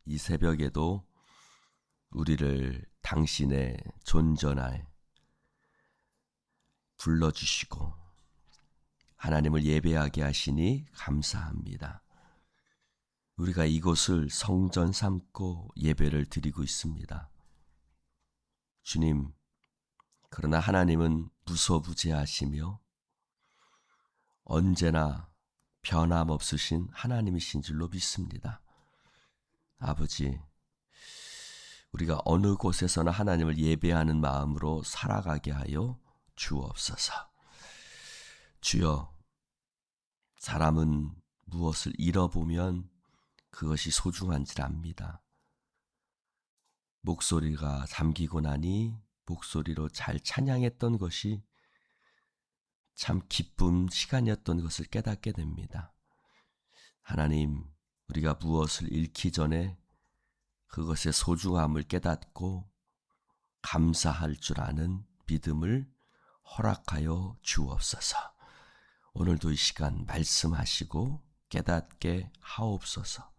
이 새벽에도 우리를 당신의 존전하에 불러주시고 하나님을 예배하게 하시니 감사합니다. 우리가 이곳을 성전 삼고 예배를 드리고 있습니다. 주님, 그러나 하나님은 무소부재하시며 언제나 변함없으신 하나님이신 줄로 믿습니다. 아버지, 우리가 어느 곳에서나 하나님을 예배하는 마음으로 살아가게 하여 주옵소서. 주여, 사람은 무엇을 잃어보면 그것이 소중한 줄 압니다. 목소리가 잠기고 나니 목소리로 잘 찬양했던 것이 참 기쁜 시간이었던 것을 깨닫게 됩니다. 하나님, 우리가 무엇을 잃기 전에 그것의 소중함을 깨닫고 감사할 줄 아는 믿음을 허락하여 주옵소서. 오늘도 이 시간 말씀하시고 깨닫게 하옵소서.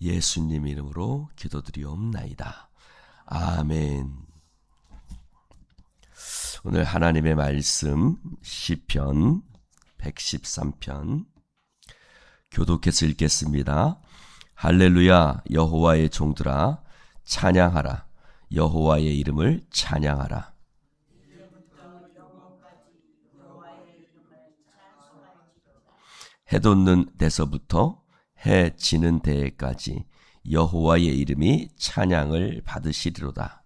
예수님 이름으로 기도드리옵나이다. 아멘. 오늘 하나님의 말씀 시편 113편 교독해서 읽겠습니다. 할렐루야, 여호와의 종들아 찬양하라. 여호와의 이름을 찬양하라. 해 돋는 데서부터 해 지는 데까지 여호와의 이름이 찬양을 받으시리로다.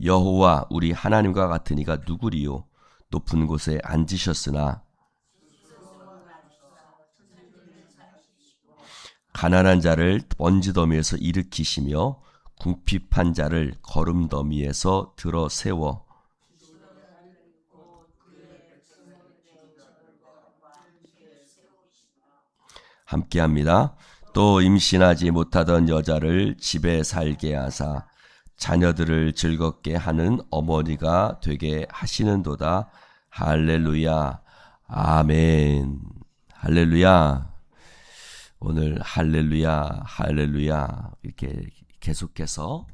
여호와 우리 하나님과 같은 이가 누구리요? 높은 곳에 앉으셨으나 가난한 자를 번지더미에서 일으키시며 궁핍한 자를 거름더미에서 들어 세워 함께합니다. 또 임신하지 못하던 여자를 집에 살게 하사 자녀들을 즐겁게 하는 어머니가 되게 하시는도다. 할렐루야. 아멘. 할렐루야. 오늘 할렐루야, 할렐루야 이렇게 계속해서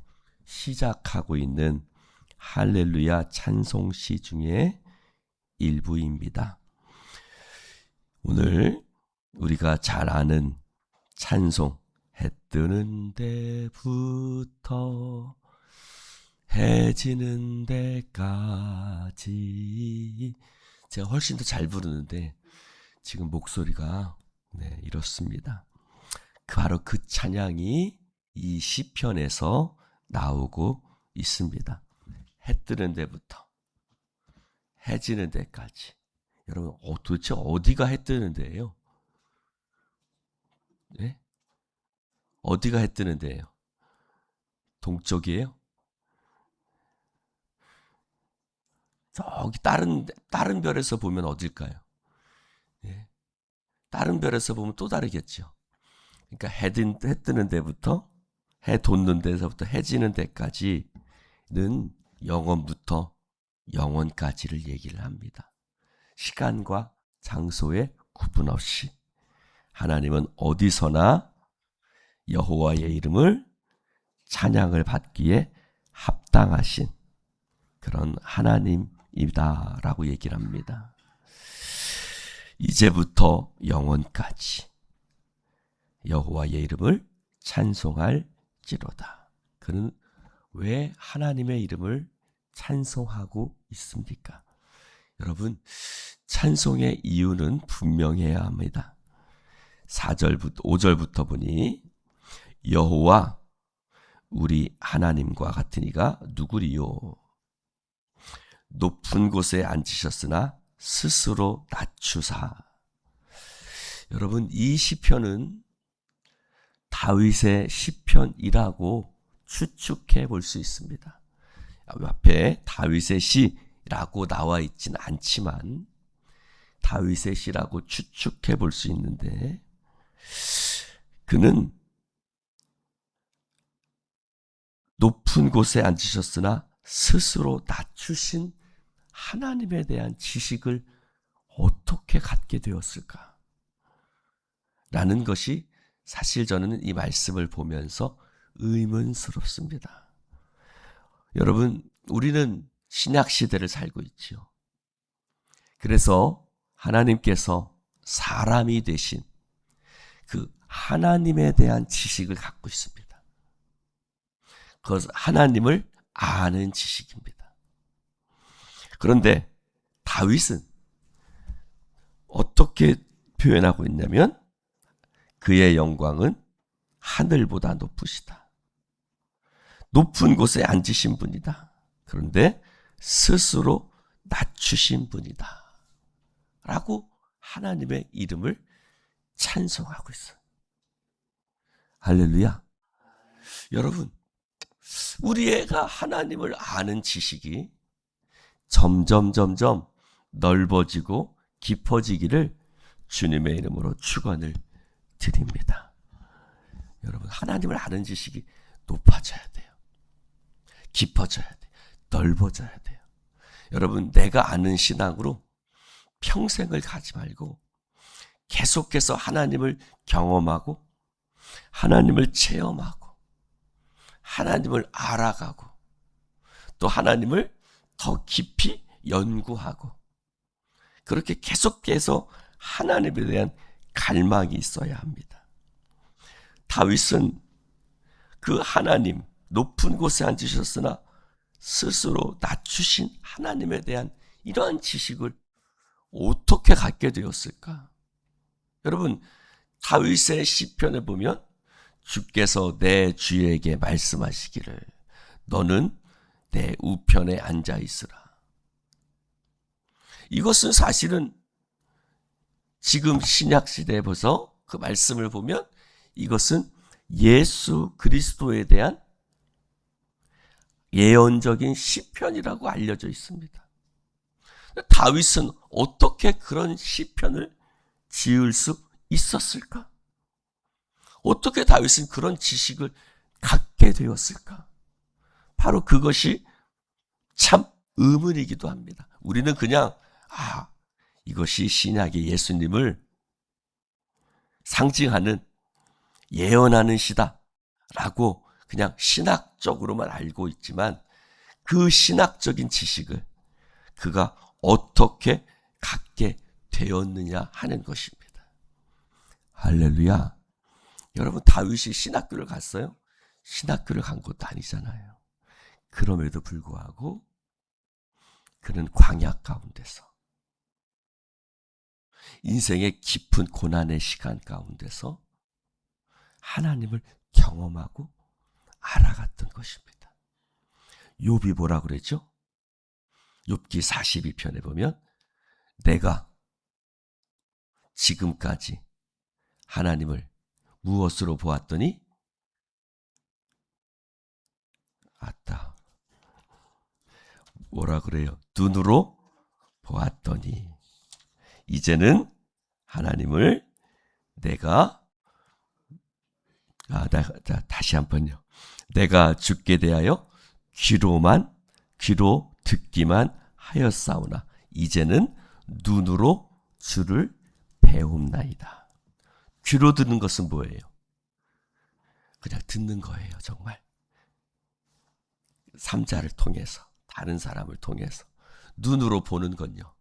시작하고 있는 할렐루야 찬송시 중에 일부입니다. 오늘 우리가 잘 아는 찬송, 해 뜨는 데부터 해 지는 데까지, 제가 훨씬 더 잘 부르는데 지금 목소리가 이렇습니다. 바로 그 찬양이 이 시편에서 나오고 있습니다. 해 뜨는 데부터 해 지는 데까지. 여러분, 도대체 어디가 해 뜨는 데예요? 네? 어디가 해 뜨는 데예요? 동쪽이에요? 저기 다른 별에서 보면 어딜까요? 예. 다른 별에서 보면 또 다르겠죠. 그러니까 해 뜨는 데부터 해 돋는 데서부터 해 지는 데까지는 영원부터 영원까지를 얘기를 합니다. 시간과 장소에 구분 없이 하나님은 어디서나 여호와의 이름을 찬양을 받기에 합당하신 그런 하나님이다라고 얘기를 합니다. 이제부터 영원까지 여호와의 이름을 찬송할지로다. 그는 왜 하나님의 이름을 찬송하고 있습니까? 여러분, 찬송의 이유는 분명해야 합니다. 5절부터 보니 여호와 우리 하나님과 같은 이가 누구리요? 높은 곳에 앉으셨으나 스스로 낮추사. 여러분, 이 시편은 다윗의 시편이라고 추측해 볼 수 있습니다. 앞에 다윗의 시라고 나와 있지는 않지만 다윗의 시라고 추측해 볼 수 있는데, 그는 높은 곳에 앉으셨으나 스스로 낮추신 하나님에 대한 지식을 어떻게 갖게 되었을까? 라는 것이 사실 저는 이 말씀을 보면서 의문스럽습니다. 여러분, 우리는 신약 시대를 살고 있지요. 그래서 하나님께서 사람이 되신 그 하나님에 대한 지식을 갖고 있습니다. 그것은 하나님을 아는 지식입니다. 그런데 다윗은 어떻게 표현하고 있냐면 그의 영광은 하늘보다 높으시다. 높은 곳에 앉으신 분이다. 그런데 스스로 낮추신 분이다. 라고 하나님의 이름을 찬송하고 있어요. 할렐루야. 여러분, 우리 애가 하나님을 아는 지식이 점점 넓어지고 깊어지기를 주님의 이름으로 축원을 드립니다. 여러분, 하나님을 아는 지식이 높아져야 돼요. 깊어져야 돼요. 넓어져야 돼요. 여러분, 내가 아는 신앙으로 평생을 가지 말고 계속해서 하나님을 경험하고 하나님을 체험하고 하나님을 알아가고 또 하나님을 더 깊이 연구하고 그렇게 계속해서 하나님에 대한 갈망이 있어야 합니다. 다윗은 그 하나님 높은 곳에 앉으셨으나 스스로 낮추신 하나님에 대한 이러한 지식을 어떻게 갖게 되었을까? 여러분, 다윗의 시편을 보면 주께서 내 주에게 말씀하시기를 너는 내 우편에 앉아 있으라. 이것은 사실은 지금 신약 시대에 벌써 그 말씀을 보면 이것은 예수 그리스도에 대한 예언적인 시편이라고 알려져 있습니다. 다윗은 어떻게 그런 시편을 지을 수 있었을까? 어떻게 다윗은 그런 지식을 갖게 되었을까? 바로 그것이 참 의문이기도 합니다. 우리는 그냥 이것이 신약의 예수님을 상징하는 예언하는 시다 라고 그냥 신학적으로만 알고 있지만 그 신학적인 지식을 그가 어떻게 갖게 되었느냐 하는 것입니다. 할렐루야. 여러분, 다윗이 신학교를 갔어요? 신학교를 간 것도 아니잖아요. 그럼에도 불구하고 그는 광야 가운데서 인생의 깊은 고난의 시간 가운데서 하나님을 경험하고 알아갔던 것입니다. 욥이 뭐라 그랬죠? 욥기 42편에 보면 내가 지금까지 하나님을 무엇으로 보았더니 뭐라 그래요? 눈으로 보았더니 이제는 하나님을 내가 다시 한번요. 내가 주께 대하여 귀로 듣기만 하였사오나 이제는 눈으로 주를 배움나이다. 귀로 듣는 것은 뭐예요? 그냥 듣는 거예요. 정말 삼자를 통해서 다른 사람을 통해서. 눈으로 보는 건요,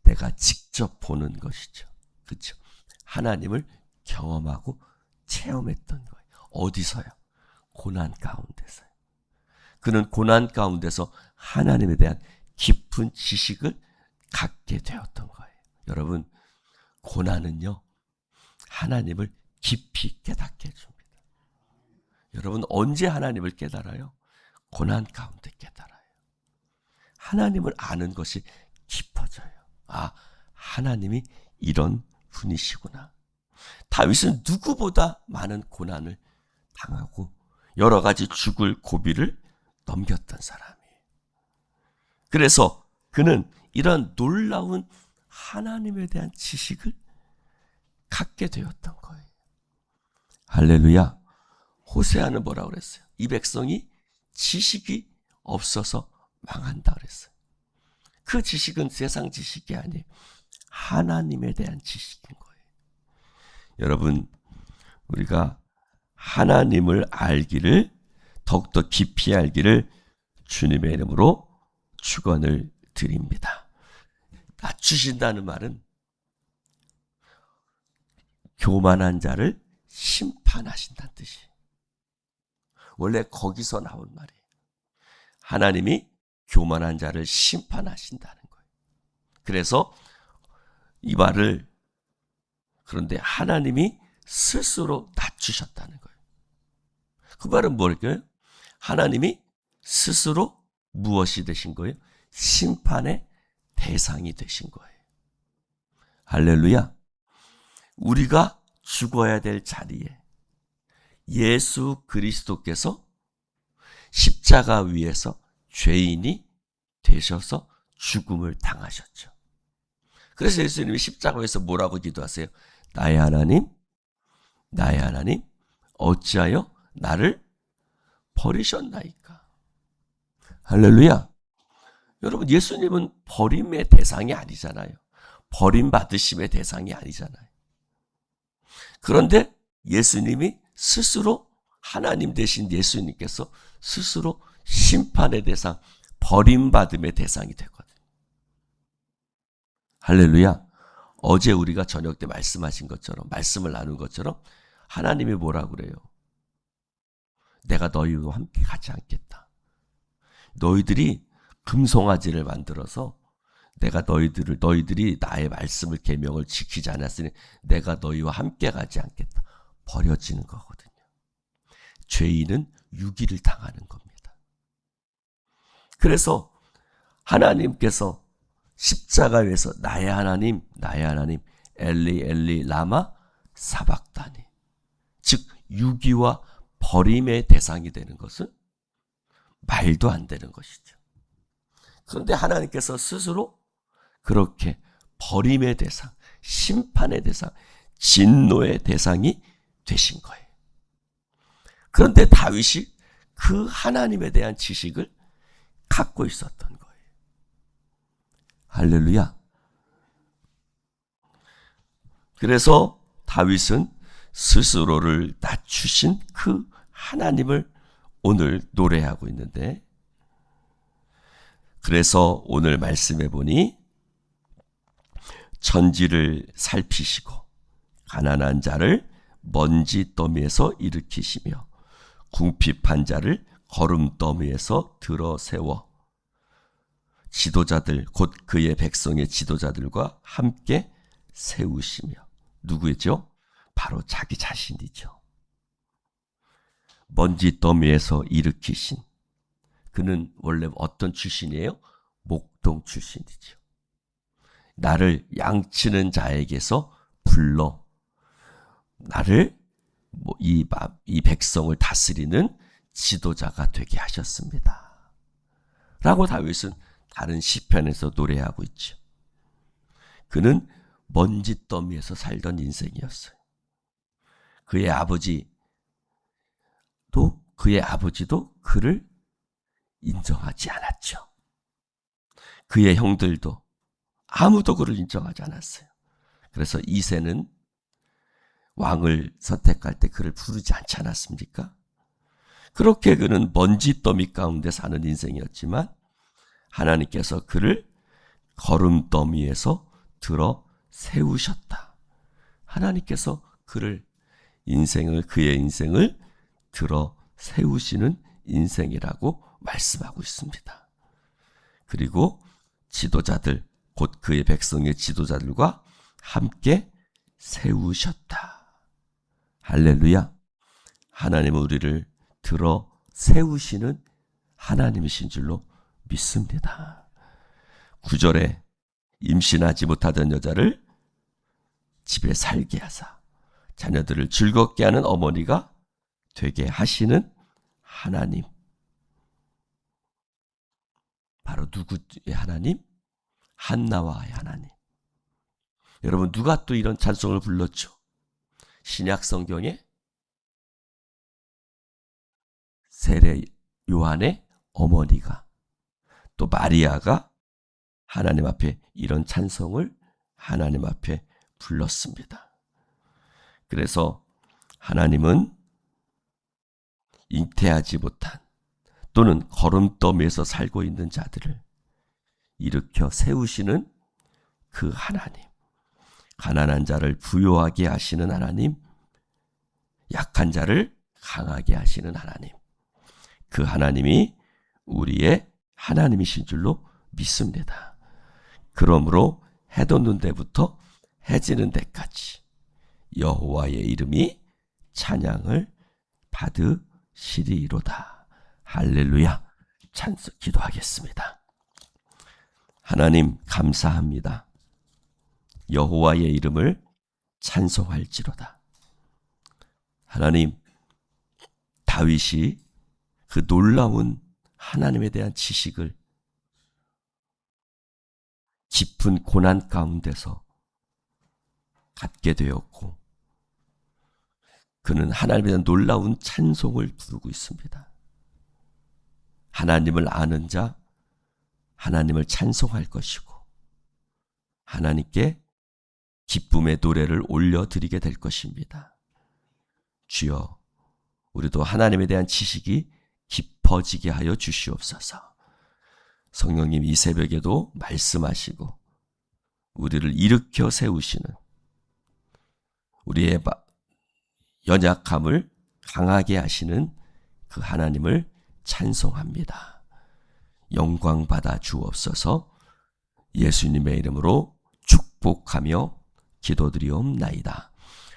내가 직접 보는 것이죠. 그렇죠? 하나님을 경험하고 체험했던 거예요. 어디서요? 고난 가운데서요. 그는 고난 가운데서 하나님에 대한 깊은 지식을 갖게 되었던 거예요. 여러분, 고난은요 하나님을 깊이 깨닫게 해줍니다. 여러분, 언제 하나님을 깨달아요? 고난 가운데 깨달아요. 하나님을 아는 것이 깊어져요. 하나님이 이런 분이시구나. 다윗은 누구보다 많은 고난을 당하고 여러 가지 죽을 고비를 넘겼던 사람이에요. 그래서 그는 이런 놀라운 하나님에 대한 지식을 갖게 되었던 거예요. 할렐루야. 호세아는 뭐라고 그랬어요? 이 백성이 지식이 없어서 망한다 그랬어요. 그 지식은 세상 지식이 아니에요. 하나님에 대한 지식인 거예요. 여러분, 우리가 하나님을 알기를, 더욱더 깊이 알기를 주님의 이름으로 축원을 드립니다. 낮추신다는 말은 교만한 자를 심판하신다는 뜻이. 원래 거기서 나온 말이에요. 하나님이 교만한 자를 심판하신다는 거예요. 그래서 이 말을, 그런데 하나님이 스스로 낮추셨다는 거예요. 그 말은 뭘까요? 하나님이 스스로 무엇이 되신 거예요? 심판의 대상이 되신 거예요. 할렐루야. 우리가 죽어야 될 자리에 예수 그리스도께서 십자가 위에서 죄인이 되셔서 죽음을 당하셨죠. 그래서 예수님이 십자가에서 뭐라고 기도하세요? 나의 하나님, 나의 하나님, 어찌하여 나를 버리셨나이까? 할렐루야. 여러분, 예수님은 버림의 대상이 아니잖아요. 버림받으심의 대상이 아니잖아요. 그런데 예수님이 스스로, 하나님 되신 예수님께서 스스로 심판의 대상, 버림받음의 대상이 되거든요. 할렐루야. 어제 우리가 저녁 때 말씀하신 것처럼, 말씀을 나눈 것처럼 하나님이 뭐라고 그래요? 내가 너희와 함께 가지 않겠다. 너희들이 금송아지를 만들어서 내가 너희들이 나의 말씀을 계명을 지키지 않았으니 내가 너희와 함께 가지 않겠다. 버려지는 거거든요. 죄인은 유기를 당하는 겁니다. 그래서 하나님께서 십자가에서 나의 하나님, 나의 하나님, 엘리 엘리 라마 사박다니, 즉 유기와 버림의 대상이 되는 것은 말도 안 되는 것이죠. 그런데 하나님께서 스스로 그렇게 버림의 대상, 심판의 대상, 진노의 대상이 되신 거예요. 그런데 다윗이 그 하나님에 대한 지식을 갖고 있었던 거예요. 할렐루야. 그래서 다윗은 스스로를 낮추신 그 하나님을 오늘 노래하고 있는데, 그래서 오늘 말씀해 보니 천지를 살피시고 가난한 자를 먼지 더미에서 일으키시며 궁핍한 자를 거름더미에서 들어 세워 지도자들, 곧 그의 백성의 지도자들과 함께 세우시며. 누구죠? 바로 자기 자신이죠. 먼지 더미에서 일으키신, 그는 원래 어떤 출신이에요? 목동 출신이죠. 나를 양치는 자에게서 불러 나를 이 백성을 다스리는 지도자가 되게 하셨습니다. 라고 다윗은 다른 시편에서 노래하고 있죠. 그는 먼지더미에서 살던 인생이었어요. 그의 아버지도 그를 인정하지 않았죠. 그의 형들도 아무도 그를 인정하지 않았어요. 그래서 이새는 왕을 선택할 때 그를 부르지 않지 않았습니까? 그렇게 그는 먼지더미 가운데 사는 인생이었지만 하나님께서 그를 거름더미에서 들어 세우셨다. 하나님께서 그의 인생을 들어 세우시는 인생이라고 말씀하고 있습니다. 그리고 지도자들, 곧 그의 백성의 지도자들과 함께 세우셨다. 할렐루야. 하나님은 우리를 들어 세우시는 하나님이신 줄로 믿습니다. 9절에 임신하지 못하던 여자를 집에 살게 하사 자녀들을 즐겁게 하는 어머니가 되게 하시는 하나님. 바로 누구의 하나님? 한나와의 하나님. 여러분, 누가 또 이런 찬송을 불렀죠? 신약 성경에 세례 요한의 어머니가, 또 마리아가 하나님 앞에 이런 찬송을 하나님 앞에 불렀습니다. 그래서 하나님은 잉태하지 못한 또는 거름더미에서 살고 있는 자들을 일으켜 세우시는 그 하나님, 가난한 자를 부요하게 하시는 하나님, 약한 자를 강하게 하시는 하나님, 그 하나님이 우리의 하나님이신 줄로 믿습니다. 그러므로 해 돋는 데부터 해 지는 데까지 여호와의 이름이 찬양을 받으시리로다. 할렐루야. 찬송 기도하겠습니다. 하나님 감사합니다. 여호와의 이름을 찬송할지로다. 하나님, 다윗이 그 놀라운 하나님에 대한 지식을 깊은 고난 가운데서 갖게 되었고, 그는 하나님에 대한 놀라운 찬송을 부르고 있습니다. 하나님을 아는 자, 하나님을 찬송할 것이고, 하나님께 기쁨의 노래를 올려드리게 될 것입니다. 주여, 우리도 하나님에 대한 지식이 깊어지게 하여 주시옵소서. 성령님, 이 새벽에도 말씀하시고 우리를 일으켜 세우시는, 우리의 연약함을 강하게 하시는 그 하나님을 찬송합니다. 영광 받아 주옵소서. 예수님의 이름으로 축복하며 기도드리옵나이다.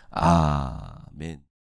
아멘.